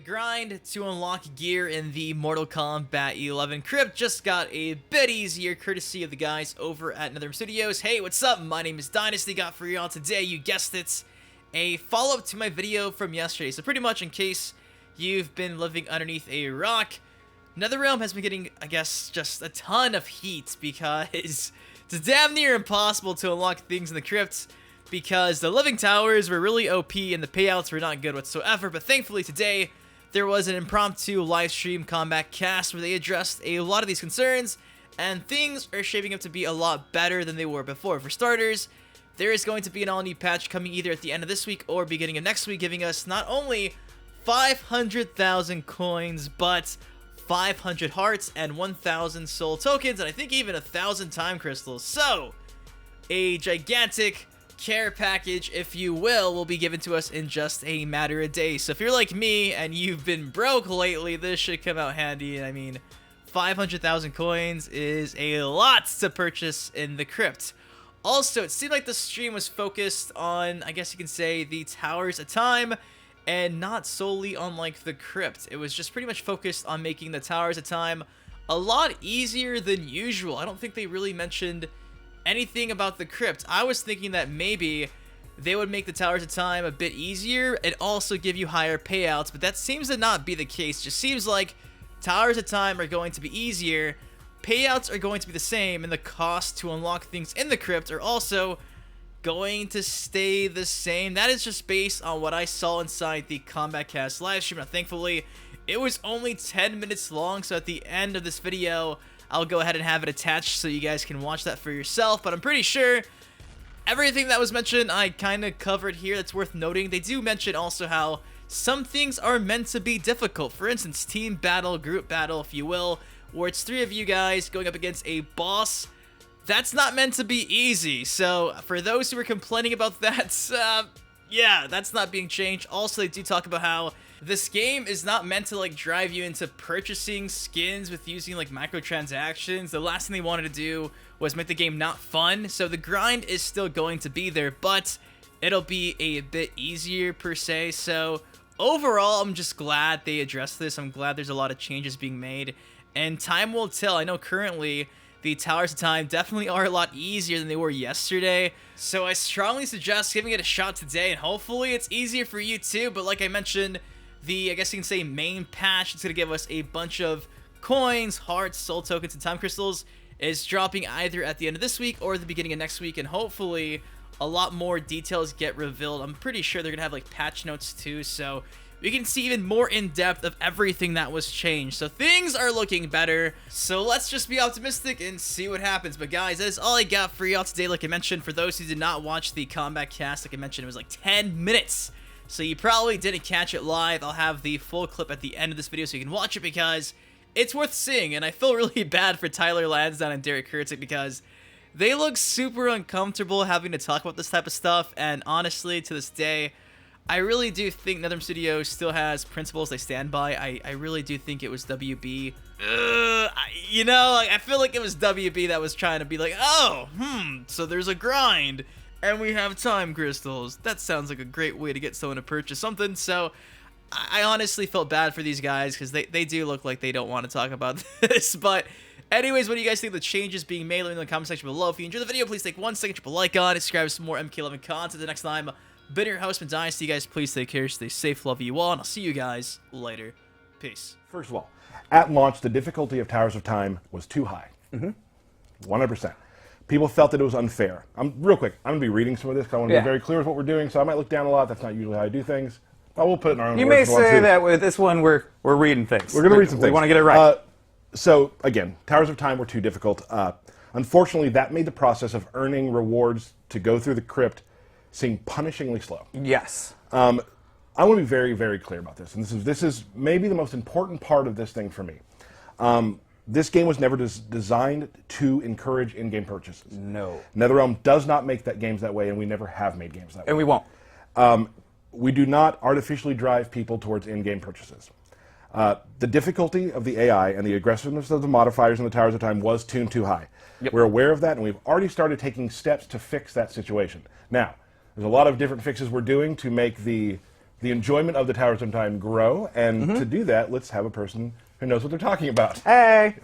grind to unlock gear in the Mortal Kombat 11 Krypt just got a bit easier courtesy of the guys over at NetherRealm Studios. Hey, what's up? My name is Dynasty. Got for y'all today, you guessed it, a follow-up to my video from yesterday. So pretty much in case you've been living underneath a rock, NetherRealm has been getting, I guess, just a ton of heat because it's damn near impossible to unlock things in the Krypt because the living towers were really OP and the payouts were not good whatsoever. But thankfully today, there was an impromptu live stream combat cast where they addressed a lot of these concerns, and things are shaping up to be a lot better than they were before. For starters, there is going to be an all-new patch coming either at the end of this week or beginning of next week, giving us not only 500,000 coins, but 500 hearts and 1,000 soul tokens, and I think even 1,000 time crystals. So, a gigantic care package, if you will be given to us in just a matter of days. So if you're like me and you've been broke lately, this should come out handy. I mean, 500,000 coins is a lot to purchase in the Krypt. Also, it seemed like the stream was focused on, I guess you can say, the towers of time, and not solely on like the Krypt. It was just pretty much focused on making the towers of time a lot easier than usual. I don't think they really mentioned anything about the Krypt. I was thinking that maybe they would make the towers of time a bit easier and also give you higher payouts, but that seems to not be the case. Just seems like towers of time are going to be easier, payouts are going to be the same, and the cost to unlock things in the Krypt are also going to stay the same. That is just based on what I saw inside the Combat Cast livestream. Now thankfully it was only 10 minutes long, so at the end of this video I'll go ahead and have it attached so you guys can watch that for yourself. But I'm pretty sure everything that was mentioned I kind of covered here. That's worth noting. They do mention also how some things are meant to be difficult. For instance, team battle, group battle, if you will, where it's 3 of you guys going up against a boss. That's not meant to be easy. So for those who are complaining about that, yeah, that's not being changed. Also, they do talk about how this game is not meant to like drive you into purchasing skins with using like microtransactions. The last thing they wanted to do was make the game not fun. So the grind is still going to be there, but it'll be a bit easier per se. So overall, I'm just glad they addressed this. I'm glad there's a lot of changes being made, and time will tell. I know currently the towers of time definitely are a lot easier than they were yesterday, so I strongly suggest giving it a shot today, and hopefully it's easier for you too. But like I mentioned, I guess you can say main patch, it's going to give us a bunch of coins, hearts, soul tokens, and time crystals, is dropping either at the end of this week or the beginning of next week, and hopefully a lot more details get revealed. I'm pretty sure they're going to have like patch notes too, so we can see even more in depth of everything that was changed. So things are looking better. So let's just be optimistic and see what happens. But guys, that is all I got for y'all today. Like I mentioned, for those who did not watch the combat cast, like I mentioned, it was like 10 minutes. So you probably didn't catch it live. I'll have the full clip at the end of this video so you can watch it because it's worth seeing. And I feel really bad for Tyler Lansdowne and Derek Kurtzik because they look super uncomfortable having to talk about this type of stuff. And honestly, to this day, I really do think NetherRealm Studios still has principles they stand by. I really do think it was WB. You know, like, I feel like it was WB that was trying to be like, oh, so there's a grind, and we have time crystals. That sounds like a great way to get someone to purchase something. So I honestly felt bad for these guys because they do look like they don't want to talk about this. But anyways, what do you guys think of the changes being made? Let me know in the comment section below. If you enjoyed the video, please take 1 second, drop a like on it, subscribe for some more MK11 content. The next time, been your host, Dynasty. You guys, please take care, stay safe, love you all, and I'll see you guys later. Peace. First of all, at launch, the difficulty of Towers of Time was too high. 100%. People felt that it was unfair. Real quick, I'm going to be reading some of this because I want to be very clear with what we're doing, so I might look down a lot. That's not usually how I do things. But we'll put it in our own words. You may say that with this one, we're reading things. We're going to read some things. We want to get it right. So, again, Towers of Time were too difficult. Unfortunately, that made the process of earning rewards to go through the Krypt seem punishingly slow. Yes. I want to be very, very clear about this, and this is maybe the most important part of this thing for me. This game was never designed to encourage in-game purchases. No. NetherRealm does not make games that way, and we never have made games that way. And we won't. We do not artificially drive people towards in-game purchases. The difficulty of the AI and the aggressiveness of the modifiers in the Towers of Time was tuned too high. Yep. We're aware of that, and we've already started taking steps to fix that situation. Now, there's a lot of different fixes we're doing to make the the enjoyment of the Towers of Time grow. And to do that, let's have a person who knows what they're talking about. Hey.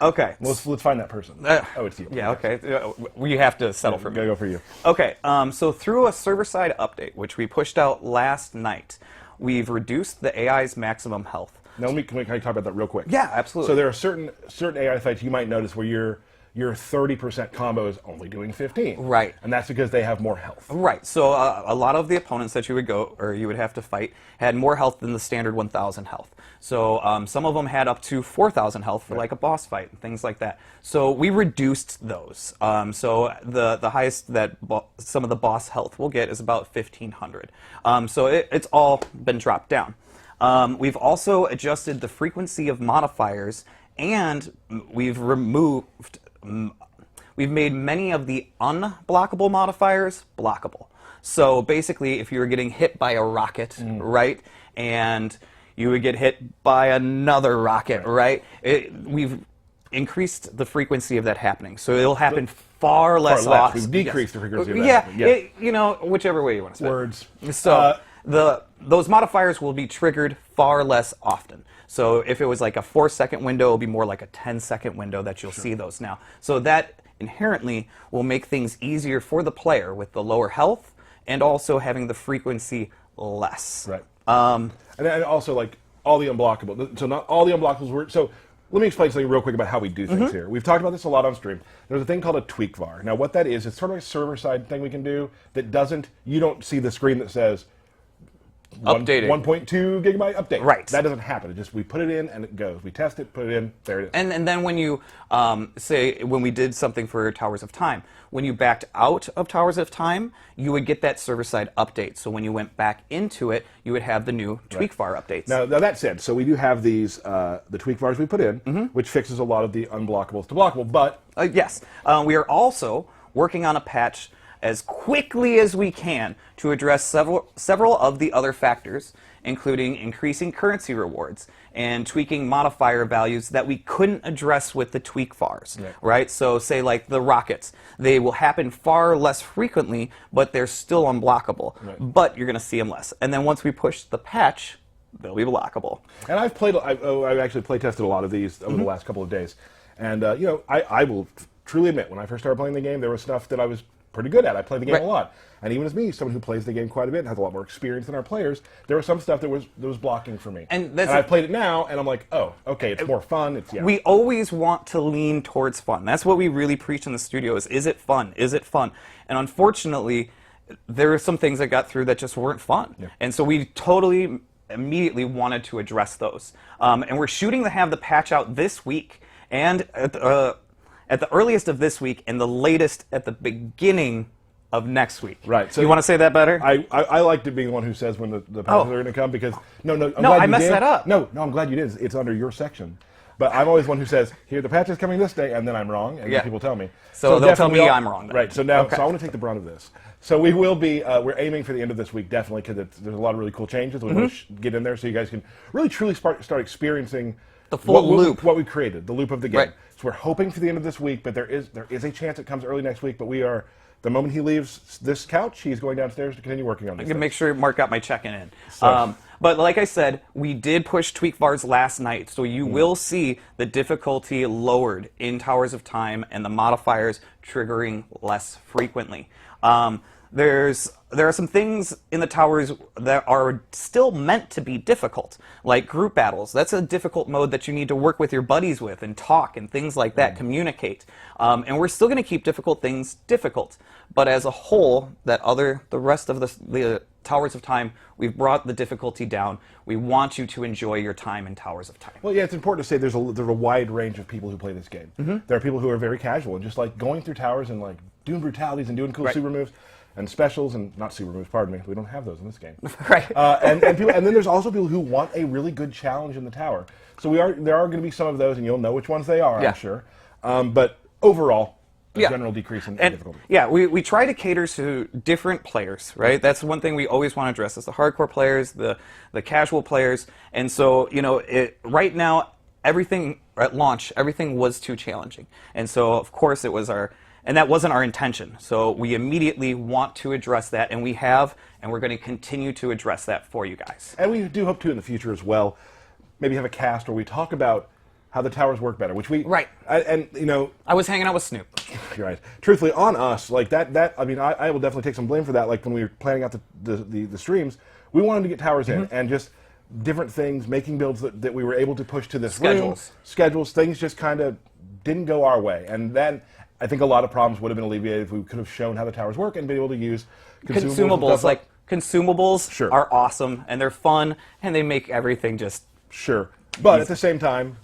Okay. Let's find that person. Oh, it's you. Yeah. Okay. We have to settle for me. Gotta go for you. Okay. So through a server-side update, which we pushed out last night, we've reduced the AI's maximum health. Now, can I talk about that real quick? Yeah, absolutely. So there are certain AI fights you might notice where your 30% combo is only doing 15. Right. And that's because they have more health. Right. So a lot of the opponents that you would have to fight had more health than the standard 1,000 health. So some of them had up to 4,000 health for like a boss fight and things like that. So we reduced those. So the highest that some of the boss health will get is about 1,500. So it's all been dropped down. We've also adjusted the frequency of modifiers, and we've made many of the unblockable modifiers blockable. So basically, if you were getting hit by a rocket, right, and you would get hit by another rocket, right, we've increased the frequency of that happening. So it'll happen far less often. We've decreased the frequency of that. Yeah, whichever way you want to say it. Words. So those modifiers will be triggered far less often. So if it was like a 4-second window, it'll be more like a 10-second window that you'll see those now. So that inherently will make things easier for the player with the lower health and also having the frequency less. Right. And also, like, all the unblockable. So not all the unblockables were. So let me explain something real quick about how we do things here. We've talked about this a lot on stream. There's a thing called a tweak var. Now, what that is, it's sort of a server-side thing we can do that you don't see the screen that says, updating 1.2 gigabyte update. Right. That doesn't happen. We put it in and it goes. We test it, put it in, there it is. And then when you say when we did something for Towers of Time, when you backed out of Towers of Time, you would get that server-side update. So when you went back into it, you would have the new tweak var updates. Now that said, so we do have these the tweak vars we put in, which fixes a lot of the unblockables to blockable. But yes, we are also working on a patch as quickly as we can to address several of the other factors, including increasing currency rewards and tweaking modifier values that we couldn't address with the tweak vars, right? So say like the rockets, they will happen far less frequently, but they're still unblockable, but you're gonna see them less. And then once we push the patch, they'll be blockable. And I've actually play tested a lot of these over the last couple of days. And I will truly admit, when I first started playing the game, there was stuff that I was pretty good at. I play the game a lot. And even as me, someone who plays the game quite a bit and has a lot more experience than our players, there was some stuff that was blocking for me. And I've played it now, and I'm like, oh, okay, it's more fun. We always want to lean towards fun. That's what we really preach in the studio is it fun? Is it fun? And unfortunately, there are some things that got through that just weren't fun. And so we totally immediately wanted to address those. And we're shooting to have the patch out this week, and at the earliest of this week, and the latest at the beginning of next week. Right. So you want to say that better? I like to be the one who says when the patches are going to come, because I'm I messed that up. No, I'm glad you did. It's under your section. But I'm always one who says, here, the patch is coming this day, and then I'm wrong, and then people tell me. So they'll tell me I'm wrong then. Right. So now, so I want to take the brunt of this. So we will be, we're aiming for the end of this week, definitely, because there's a lot of really cool changes. We want to get in there so you guys can really, truly start experiencing the full loop. What we created, the loop of the game. So we're hoping for the end of this week, but there is a chance it comes early next week, but we are, the moment he leaves this couch, he's going downstairs to continue working on this. I can make sure Mark got my check-in in. So. But like I said, we did push tweak vars last night, so you will see the difficulty lowered in Towers of Time and the modifiers triggering less frequently. There are some things in the towers that are still meant to be difficult, like group battles. That's a difficult mode that you need to work with your buddies with and talk and things like that, communicate. And we're still going to keep difficult things difficult. But as a whole, the rest of the Towers of Time, we've brought the difficulty down. We want you to enjoy your time in Towers of Time. Well, yeah, it's important to say there's a wide range of people who play this game. There are people who are very casual and just like going through towers and like doing brutalities and doing cool super moves. And specials, and not super moves, pardon me. We don't have those in this game. And then there's also people who want a really good challenge in the tower. So there are going to be some of those, and you'll know which ones they are, I'm sure. But overall, a general decrease in difficulty. Yeah, we try to cater to different players, right? That's one thing we always want to address is the hardcore players, the casual players. And so, right now, everything at launch, everything was too challenging. And so, of course, it was our And that wasn't our intention. So we immediately want to address that, and we have, and we're going to continue to address that for you guys. And we do hope to in the future as well, maybe have a cast where we talk about how the towers work better, which we... Right. And, you know... I was hanging out with Snoop. You're right. Truthfully, on us, like that I mean, I will definitely take some blame for that. Like when we were planning out the streams, we wanted to get towers in, and just different things, making builds that we were able to push to this room. Schedules, things just kind of didn't go our way. And then I think a lot of problems would have been alleviated if we could have shown how the towers work and been able to use consumables. Like, consumables Sure. are awesome, and they're fun, and they make everything just... Sure. But at the same time,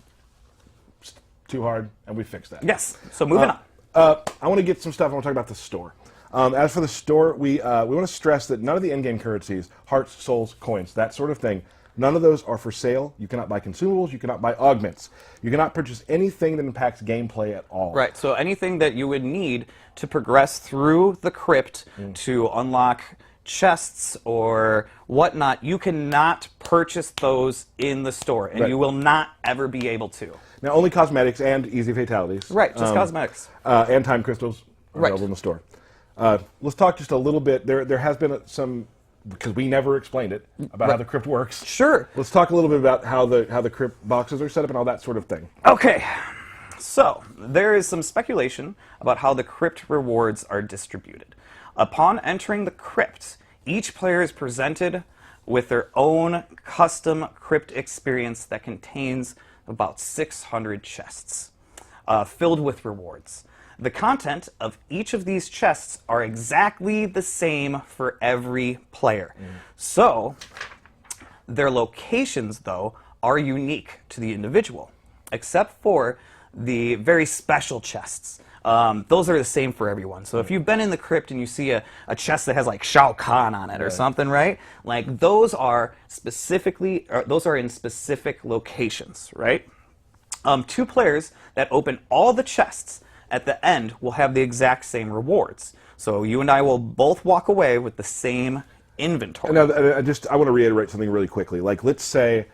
it's too hard, and we fixed that. Yes. So moving on. I want to get some stuff. I want to talk about the store. As for the store, we want to stress that none of the in-game currencies, hearts, souls, coins, that sort of thing, none of those are for sale. You cannot buy consumables. You cannot buy augments. You cannot purchase anything that impacts gameplay at all. Right. So anything that you would need to progress through the crypt to unlock chests or whatnot, you cannot purchase those in the store, and you will not ever be able to. Now, only cosmetics and easy fatalities. Right, just cosmetics. And time crystals are available in the store. Let's talk just a little bit. There has been some, because we never explained it, about how the crypt works. Sure. Let's talk a little bit about how the crypt boxes are set up and all that sort of thing. Okay. So, there is some speculation about how the crypt rewards are distributed. Upon entering the crypt, each player is presented with their own custom crypt experience that contains about 600 chests filled with rewards. The content of each of these chests are exactly the same for every player. So, their locations, though, are unique to the individual, except for the very special chests. Those are the same for everyone. So if you've been in the crypt and you see a chest that has like Shao Kahn on it or something, right? Like those are in specific locations, right? 2 players that open all the chests at the end will have the exact same rewards. So you and I will both walk away with the same inventory. Now, I want to reiterate something really quickly. Like, let's say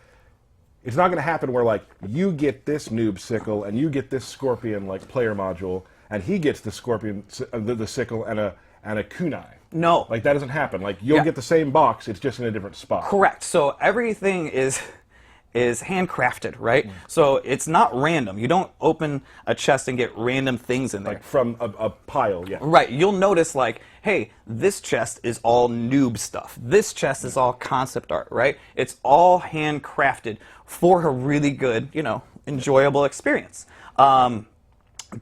it's not going to happen where like you get this noob sickle and you get this scorpion like player module, and he gets the scorpion, the sickle, and a kunai. No, like that doesn't happen. Like you'll get the same box, it's just in a different spot. Correct. So everything is handcrafted, right? So it's not random. You don't open a chest and get random things in there. Like from a pile, yeah. Right. You'll notice like, hey, this chest is all noob stuff. This chest is all concept art, right? It's all handcrafted for a really good, enjoyable experience.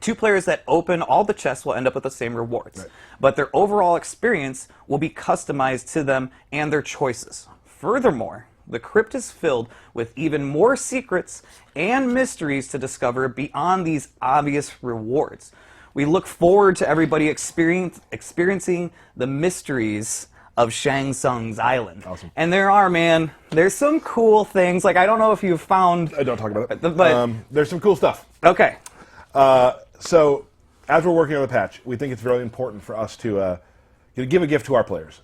2 players that open all the chests will end up with the same rewards. But their overall experience will be customized to them and their choices. Furthermore, the crypt is filled with even more secrets and mysteries to discover beyond these obvious rewards. We look forward to everybody experiencing the mysteries of Shang Tsung's island. Awesome. And there's some cool things. Like, I don't know if you've found... Don't talk about it. But there's some cool stuff. Okay. So, as we're working on the patch, we think it's really important for us to give a gift to our players.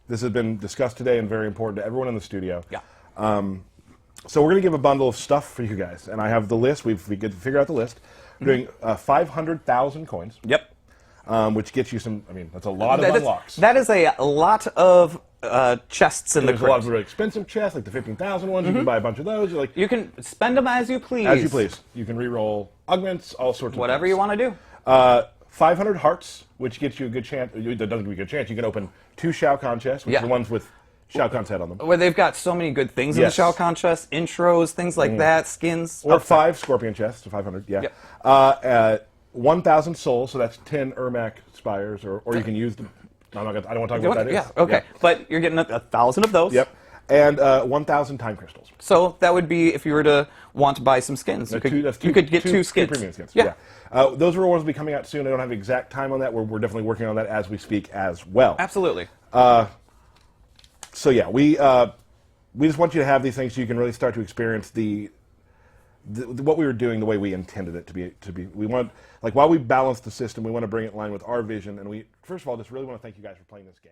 This has been discussed today and very important to everyone in the studio. Yeah. So we're going to give a bundle of stuff for you guys, and I have the list. We get to figure out the list. We're doing 500,000 coins. Yep. Which gets you some. I mean, that's a lot of unlocks. That is a lot of chests in the crypt. There's a lot of really expensive chests, like the 15,000 ones. You can buy a bunch of those. You can spend them as you please. As you please. You can re-roll augments, all sorts of whatever things. you want to do. 500 hearts, which gets you a good chance. That doesn't give you a good chance. You can open 2 Shao Kahn chests, which are the ones with Shao Kahn's head on them. Where they've got so many good things in the Shao Kahn chests, intros, things like that, skins. Or 5 scorpion chests, so 500, yeah. Yep. 1,000 souls, so that's 10 Ermac spires, or you can use them. I don't want to talk about what that is. Yeah, okay. Yeah. But you're getting 1,000 of those. Yep. And 1,000 time crystals. So that would be if you were to want to buy some skins. You could get 2 skins. 2 premium skins. Yeah. Those rewards will be coming out soon. I don't have the exact time on that. We're definitely working on that as we speak as well. Absolutely. So yeah, we just want you to have these things so you can really start to experience what we were doing the way we intended it to be. We want, like, while we balance the system, we want to bring it in line with our vision, and we first of all just really want to thank you guys for playing this game.